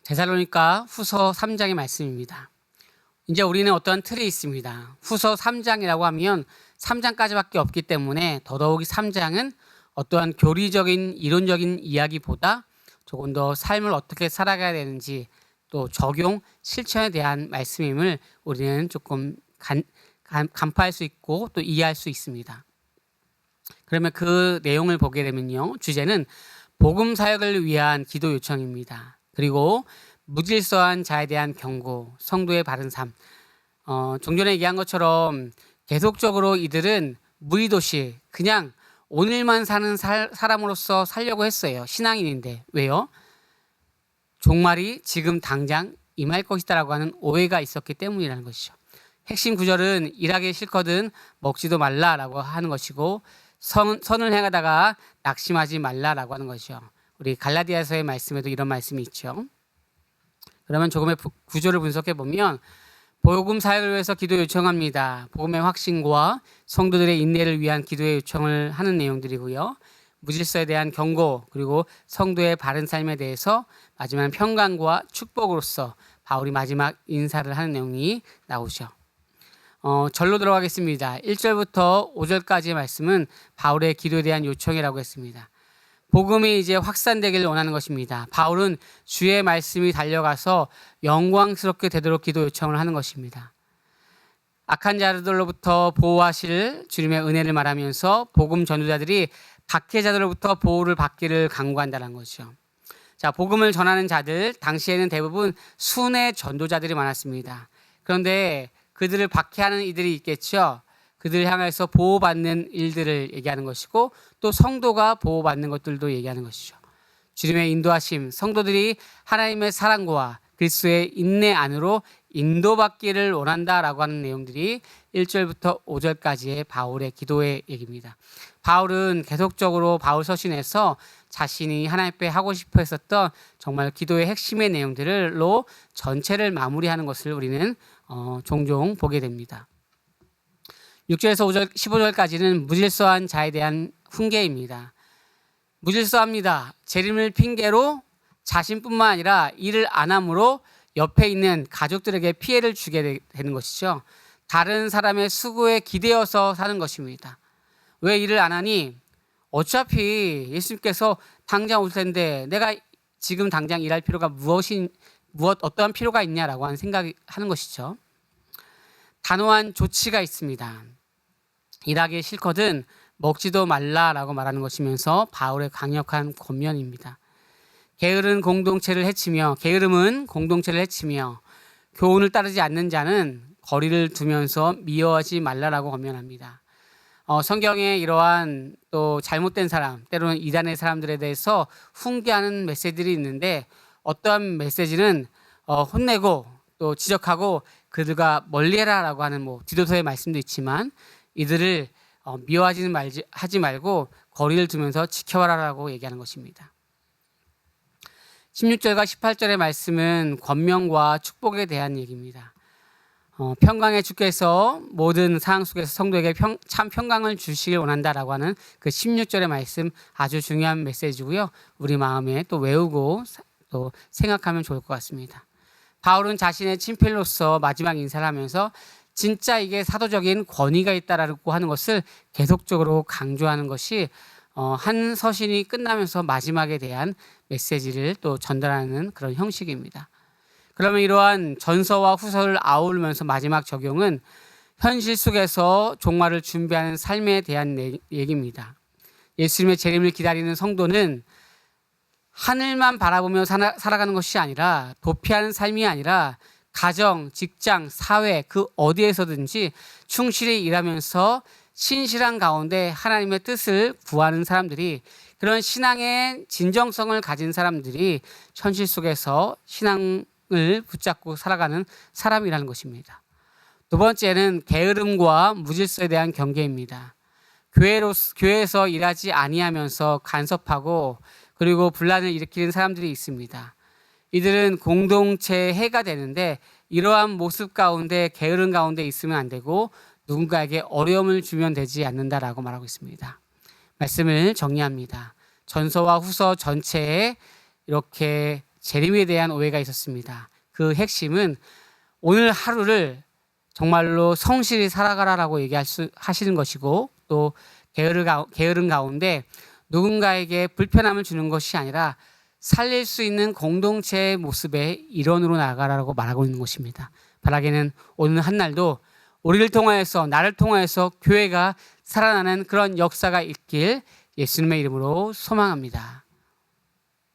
데살로니가 후서 3장의 말씀입니다. 이제 우리는 어떠한 틀이 있습니다. 후서 3장이라고 하면 3장까지밖에 없기 때문에 더더욱이 3장은 어떠한 교리적인 이론적인 이야기보다 조금 더 삶을 어떻게 살아가야 되는지 또 적용, 실천에 대한 말씀임을 우리는 조금 간파할 수 있고 또 이해할 수 있습니다. 그러면 그 내용을 보게 되면요. 주제는 복음 사역을 위한 기도 요청입니다. 그리고 무질서한 자에 대한 경고, 성도의 바른 삶. 좀 전에 얘기한 것처럼 계속적으로 이들은 무의도시 그냥 오늘만 사는 사람으로서 살려고 했어요. 신앙인인데. 왜요? 종말이 지금 당장 임할 것이다라고 하는 오해가 있었기 때문이라는 것이죠. 핵심 구절은 일하기 싫거든 먹지도 말라라고 하는 것이고 선을 행하다가 낙심하지 말라라고 하는 것이죠. 우리 갈라디아서의 말씀에도 이런 말씀이 있죠. 그러면 조금의 구조를 분석해 보면 복음 사역을 위해서 기도 요청합니다. 복음의 확신과 성도들의 인내를 위한 기도의 요청을 하는 내용들이고요. 무질서에 대한 경고 그리고 성도의 바른 삶에 대해서 마지막 평강과 축복으로서 바울이 마지막 인사를 하는 내용이 나오죠. 절로 들어가겠습니다. 1절부터 5절까지의 말씀은 바울의 기도에 대한 요청이라고 했습니다. 복음이 이제 확산되기를 원하는 것입니다. 바울은 주의 말씀이 달려가서 영광스럽게 되도록 기도 요청을 하는 것입니다. 악한 자들로부터 보호하실 주님의 은혜를 말하면서 복음 전도자들이 박해자들로부터 보호를 받기를 간구한다는 거죠. 자, 복음을 전하는 자들, 당시에는 대부분 순회 전도자들이 많았습니다. 그런데 그들을 박해하는 이들이 있겠죠. 그들을 향해서 보호받는 일들을 얘기하는 것이고 또 성도가 보호받는 것들도 얘기하는 것이죠. 주님의 인도하심, 성도들이 하나님의 사랑과 그리스도의 인내 안으로 인도받기를 원한다라고 하는 내용들이 1절부터 5절까지의 바울의 기도의 얘기입니다. 바울은 계속적으로 바울 서신에서 자신이 하나님 앞에 하고 싶어 했었던 정말 기도의 핵심의 내용들로 전체를 마무리하는 것을 우리는 종종 보게 됩니다. 6절에서 5절, 15절까지는 무질서한 자에 대한 훈계입니다. 무질서합니다. 재림을 핑계로 자신뿐만 아니라 일을 안 함으로 옆에 있는 가족들에게 피해를 주게 되는 것이죠. 다른 사람의 수고에 기대어서 사는 것입니다. 왜 일을 안 하니? 어차피 예수님께서 당장 올 텐데 내가 지금 당장 일할 필요가 어떠한 필요가 있냐라고 하는 생각이 하는 것이죠. 단호한 조치가 있습니다. 일하기 싫거든 먹지도 말라라고 말하는 것이면서 바울의 강력한 권면입니다. 게으름은 공동체를 해치며 교훈을 따르지 않는 자는 거리를 두면서 미워하지 말라라고 권면합니다. 성경에 이러한 또 잘못된 사람, 때로는 이단의 사람들에 대해서 훈계하는 메시지들이 있는데 어떠한 메시지는 혼내고 또 지적하고 그들과 멀리해라라고 하는 디도서의 말씀도 있지만 이들을 미워하지 말고 거리를 두면서 지켜봐라라고 얘기하는 것입니다. 16절과 18절의 말씀은 권면과 축복에 대한 얘기입니다. 평강의 주께서 모든 상황 속에서 성도에게 참 평강을 주시길 원한다라고 하는 그 16절의 말씀 아주 중요한 메시지고요. 우리 마음에 또 외우고 또 생각하면 좋을 것 같습니다. 바울은 자신의 친필로서 마지막 인사를 하면서 진짜 이게 사도적인 권위가 있다라고 하는 것을 계속적으로 강조하는 것이 한 서신이 끝나면서 마지막에 대한 메시지를 또 전달하는 그런 형식입니다. 그러면 이러한 전서와 후서를 아우르면서 마지막 적용은 현실 속에서 종말을 준비하는 삶에 대한 얘기입니다. 예수님의 재림을 기다리는 성도는 하늘만 바라보며 살아가는 것이 아니라 도피하는 삶이 아니라 가정, 직장, 사회 그 어디에서든지 충실히 일하면서 신실한 가운데 하나님의 뜻을 구하는 사람들이 그런 신앙의 진정성을 가진 사람들이 현실 속에서 신앙을 붙잡고 살아가는 사람이라는 것입니다. 두 번째는 게으름과 무질서에 대한 경계입니다. 교회에서 일하지 아니하면서 간섭하고 그리고 분란을 일으키는 사람들이 있습니다. 이들은 공동체의 해가 되는데 이러한 모습 가운데 게으름 가운데 있으면 안 되고 누군가에게 어려움을 주면 되지 않는다라고 말하고 있습니다. 말씀을 정리합니다. 전서와 후서 전체에 이렇게 재림에 대한 오해가 있었습니다. 그 핵심은 오늘 하루를 정말로 성실히 살아가라라고 하시는 것이고, 또 게으른 가운데 누군가에게 불편함을 주는 것이 아니라 살릴 수 있는 공동체의 모습의 일원으로 나아가라고 말하고 있는 것입니다. 바라기는 오늘 한날도 우리를 통하여서, 나를 통하여서 교회가 살아나는 그런 역사가 있길 예수님의 이름으로 소망합니다.